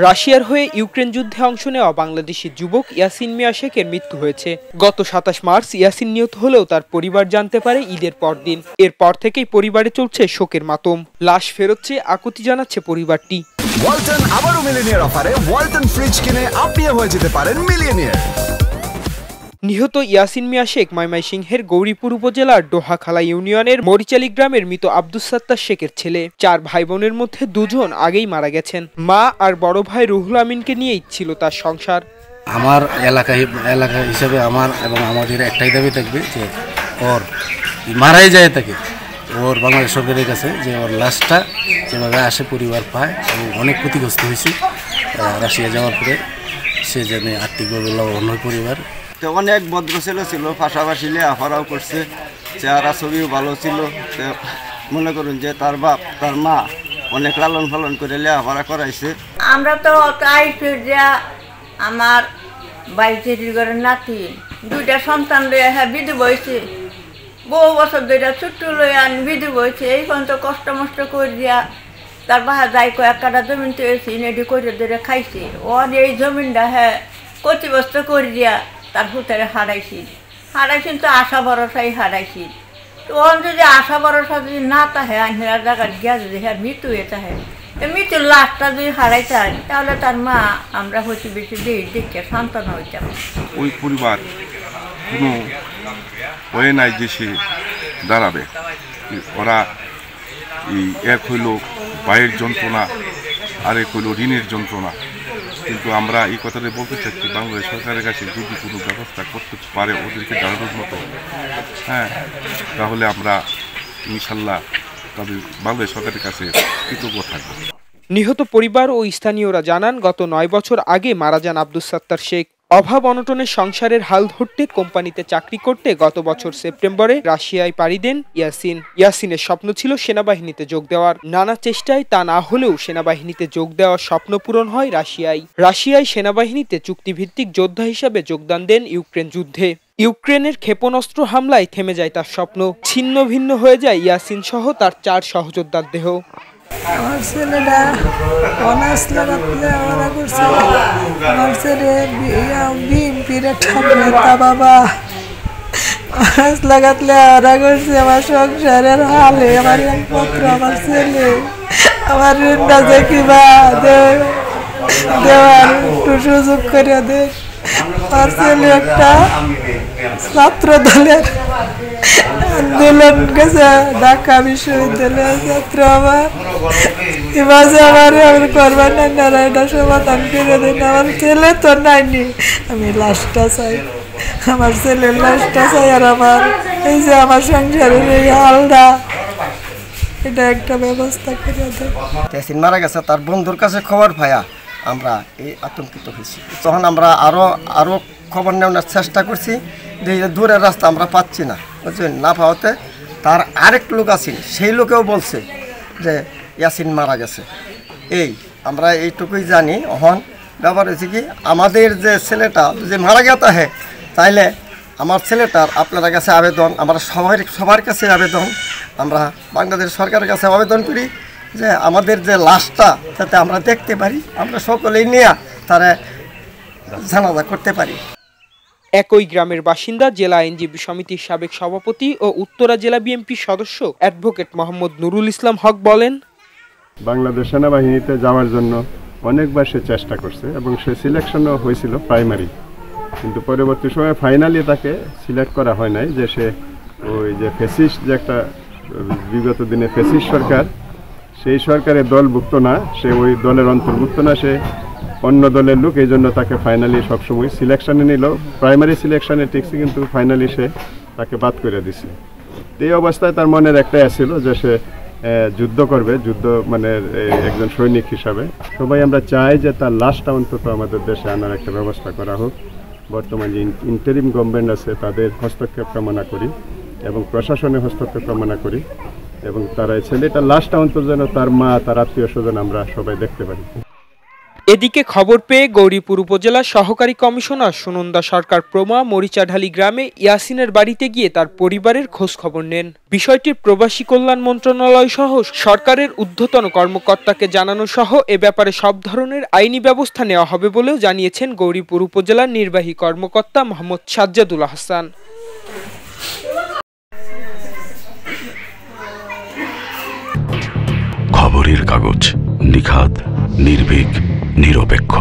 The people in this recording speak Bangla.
রাশিয়ার হয়ে ইউক্রেন যুদ্ধে অংশ নেওয়া বাংলাদেশি যুবক ইয়াসিন মিয়া শেখের মৃত্যু হয়েছে। গত ২৭ মার্চ ইয়াসিন নিহত হলেও তার পরিবার জানতে পারে ঈদের পরদিন। এরপর থেকেই পরিবারে চলছে শোকের মাতম। লাশ ফেরত চেয়ে আকুতি জানাচ্ছে পরিবারটি। ওয়ালটন আবারও মিলিয়নিয়ার অফারে ওয়ালটন ফ্রিজ কিনে আপনিও হয়ে যেতে পারেন মিলিয়নিয়ার। নিহত ইয়াসিন মিয়া শেখ ময়মনসিংহের গৌরীপুর উপজেলার ডোহাখালা ইউনিয়নের মরিচালী গ্রামের মৃত আব্দুস সাত্তার শেখের ছেলে। ৪ ভাই বোনের মধ্যে ২ জন আগেই মারা গেছেন। মা আর বড় ভাই রুহুল আমিনকে নিয়েই ছিল তার সংসার। আমার এলাকা হিসেবে আমার এবং আমাদের একটাই দাবি থাকবে যে ওর মারাই যায় তাকে, ওর বাংলাদেশ সরকারের কাছে যে ওর লাশটা যেভাবে আসে পরিবার পায় এবং অনেক ক্ষতিগ্রস্ত হয়েছে রাশিয়া যাওয়ার পরে, সে যেন আর্থিকভাবে লাভবান হয় পরিবার। তো অনেক ভদ্র ছেলে ছিল, পাশাপাশি লেখাপড়াও করছে, চেহারা ছবিও ভালো ছিল। তো মনে করুন যে তার বাপ তার মা অনেক লালন পালন করে লেখাপড়া করাইছে। আমরা তো আমার বাইশের ঘরের নাতি 2টা সন্তান লইয়া হ্যাঁ বিধু বইছে, বহু বছর ধরে ছোট্ট লইয়া বিধু বইছে। এই পর্যন্ত কষ্ট মষ্ট করে দিয়া তার বাহা যাই কয়েক কাটা জমিন তৈরি নেডি করে ধরে খাইছে। ও এই জমিনটা হ্যাঁ ক্ষতিগ্রস্ত করে দিয়া তার ভূতারে হারাইছি তো আশা ভরসাই হারাইছি। তো ও যদি আশা ভরসা যদি না তাহে আইনার জায়গায় গিয়া যদি হ্যাঁ মৃত্যু হয়ে থাকে, মৃত্যুর লাশটা যদি হারাইতেন তাহলে তার মা আমরা হইতে বেশি দেখে সন্তান হইতাম। ওই পরিবার কোনো হয়ে নাই যে সে দাঁড়াবে। ওরা এক হইল বায়ের যন্ত্রণা, আরেক হইল ঋণের যন্ত্রণা। কিন্তু আমরা এই কথাটা বলতে চাচ্ছি, বাংলাদেশ সরকারের কাছে যদি কোনো ব্যবস্থা করতে পারে ওদেরকে দাঁড়ানোর মতো, হ্যাঁ, তাহলে আমরা ইনশাল্লাহ তাদের বাংলাদেশ সরকারের কাছে কৃতজ্ঞ থাকব। নিহত পরিবার ও স্থানীয়রা জানান, গত ৯ বছর আগে মারা যান আব্দুস সাত্তার শেখ। অভাব অনটনের সংসারের হাল ধরতে কোম্পানিতে চাকরি করতে গত বছর সেপ্টেম্বরে রাশিয়ায় পাড়ি দেন ইয়াসিন। ইয়াসিনের স্বপ্ন ছিল সেনাবাহিনীতে যোগ দেওয়ার। নানা চেষ্টায় তা না হলেও সেনাবাহিনীতে যোগ দেওয়ার স্বপ্ন পূরণ হয় রাশিয়ায় সেনাবাহিনীতে চুক্তিভিত্তিক যোদ্ধা হিসাবে যোগদান দেন ইউক্রেন যুদ্ধে। ইউক্রেনের ক্ষেপণাস্ত্র হামলায় থেমে যায় তার স্বপ্ন। ছিন্ন ভিন্ন হয়ে যায় ইয়াসিন সহ তার ৪ সহযোদ্ধার দেহ। আমার ছেলেটা অনার্স লাগাতে ওরা করছে, আমার ছেলে বিএমপির ঠান্ডা বাবা অনার্স লাগাতলে ওরা করছে। আমার সংসারের হালে আমার একমাত্র আমার ছেলে, আমার ঋণটা যে কিবা দেওয়ার একটু সুযোগ করে দে। আমার ছেলে একটা ছাত্র দলের আন্দোলন গেছে, ঢাকা বিশ্ববিদ্যালয়ের ছাত্র। আমার মাঝে আমার করবার না, এটা সমাধান করে দিন। আমার ছেলে তো নাইনি, আমি লাশটা চাই, আমার ছেলের লাশটা চাই। আর আমার এই যে আমার সংসারের এই হালটা, এটা একটা ব্যবস্থা করে দেয়। ইয়াসিন মারা গেছে, তার বন্ধুর কাছে খবর পায়া আমরা এই আতঙ্কিত হয়েছি। তখন আমরা আরো খবর নেওয়ার চেষ্টা করছি, যে দূরের রাস্তা আমরা পাচ্ছি না, বুঝছেন, না পাওয়াতে তার আরেক লোক আছেন, সেই লোকেও বলছে যে ইয়াসিন মারা গেছে। আমরা এইটুকুই জানি। এখন ব্যাপার হয়েছে কি, আমাদের যে ছেলেটা যে মারা গেছে হ্যাঁ, তাইলে আমার ছেলেটার আপনার কাছে আবেদন, আমরা সবার কাছে আবেদন, আমরা বাংলাদেশ সরকারের কাছে আবেদন করি যে আমাদের যে লাশটা যাতে আমরা দেখতে পারি, আমরা সকলেই নিয়ে তারা জানাজা করতে পারি। একই গ্রামের বাসিন্দা জেলা আইনজীবী সমিতির সাবেক সভাপতি ও উত্তরা জেলা বিএনপির সদস্য অ্যাডভোকেট মোহাম্মদ নুরুল ইসলাম হক বলেন, বাংলাদেশ সেনাবাহিনীতে যাওয়ার জন্য অনেকবার সে চেষ্টা করছে এবং সে সিলেকশনও হয়েছিল প্রাইমারি, কিন্তু পরবর্তী সময়ে ফাইনালি তাকে সিলেক্ট করা হয় নাই। যে সে ওই যে ফ্যাসিস্ট, যে একটা বিগত দিনে ফ্যাসিস্ট সরকার, সেই সরকারের দলভুক্ত না, সে ওই দলের অন্তর্ভুক্ত না, সে অন্য দলের লোক। এই জন্য তাকে ফাইনালি সবসময় সিলেকশনে নিল, প্রাইমারি সিলেকশনে টিকছে, কিন্তু ফাইনালি সে তাকে বাদ করে দিছে। এই অবস্থায় তার মনের একটাই আসছিল যে সে যুদ্ধ করবে, যুদ্ধ মানে একজন সৈনিক হিসাবে। সবাই আমরা চাই যে তার লাশটা অন্তত আমাদের দেশে আনার একটা ব্যবস্থা করা হোক। বর্তমান যে ইন্টারিম গভর্নমেন্ট আছে তাদের হস্তক্ষেপ কামনা করি এবং প্রশাসনের হস্তক্ষেপ কামনা করি, এবং তারা ছেলেটার লাশটা অন্তত যেন তার মা, তার আত্মীয় স্বজন আমরা সবাই দেখতে পারি। এদিকে খবর পেয়ে গৌরীপুর উপজেলা সহকারী কমিশনার সুনন্দা সরকার প্রমা মরিচাঢালী গ্রামে ইয়াসিনের বাড়িতে গিয়ে তার পরিবারের খোঁজ খবর নেন। বিষয়টির প্রবাসী কল্যাণ মন্ত্রণালয় সহ সরকারের ঊর্ধ্বতন কর্মকর্তাকে জানানো সহ এ ব্যাপারে সব ধরনের আইনি ব্যবস্থা নেওয়া হবে বলেও জানিয়েছেন গৌরীপুর উপজেলার নির্বাহী কর্মকর্তা মোহাম্মদ সাজ্জাদুল হাসান। খবরের কাগজ, নিখাত, নির্ভীক, নিরপেক্ষ।